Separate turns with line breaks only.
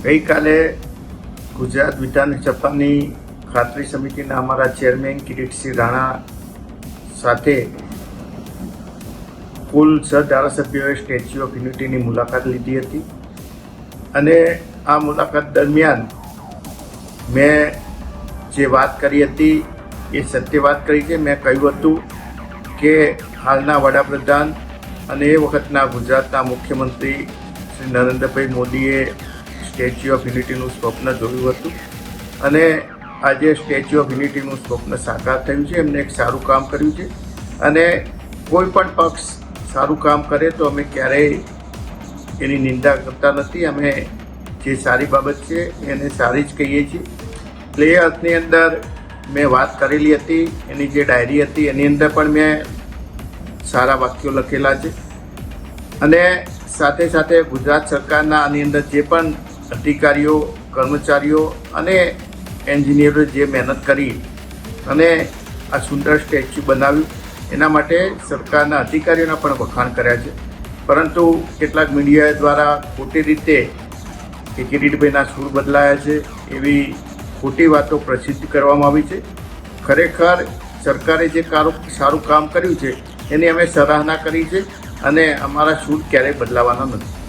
ગઈકાલે ગુજરાત વિધાનસભાની ખાતરી સમિતિના અમારા ચેરમેન કિરીટસિંહ રાણા સાથે કુલ 6 ધારાસભ્યોએ સ્ટેચ્યુ ઓફ યુનિટીની મુલાકાત લીધી હતી અને આ મુલાકાત દરમિયાન મેં જે વાત કરી હતી એ સત્ય વાત કરી છે. મેં કહ્યું હતું કે હાલના વડાપ્રધાન અને એ વખતના ગુજરાતના મુખ્યમંત્રી શ્રી નરેન્દ્રભાઈ મોદીએ સ્ટેચ્યુ ઓફ યુનિટીનું સ્વપ્ન જોયું હતું અને આજે સ્ટેચ્યુ ઓફ યુનિટીનું સ્વપ્ન સાકાર થયું છે. એમને એક સારું કામ કર્યું છે અને કોઈ પણ પક્ષ સારું કામ કરે તો અમે ક્યારેય એની નિંદા કરતા નથી. અમે જે સારી બાબત છે એને સારી જ કહીએ છીએ. એટલે એ અર્થની અંદર મેં વાત કરેલી હતી. એની જે ડાયરી હતી એની અંદર પણ મેં સારા વાક્યો લખેલા છે અને સાથે સાથે ગુજરાત સરકારના આની અંદર જે પણ અધિકારીઓ, કર્મચારીઓ અને એન્જિનિયરો જે મહેનત કરી અને આ સુંદર સ્ટેચ્યુ બનાવ્યું એના માટે સરકારના અધિકારીઓના પણ વખાણ કર્યા છે. પરંતુ કેટલાક મીડિયા દ્વારા ખોટી રીતે કે કિરીટભાઈના સૂર બદલાયા છે એવી ખોટી વાતો પ્રસિદ્ધ કરવામાં આવી છે. ખરેખર સરકારે જે સારું કામ કર્યું છે એની અમે સરાહના કરી છે અને અમારા સૂર ક્યારેય બદલાવાના નથી.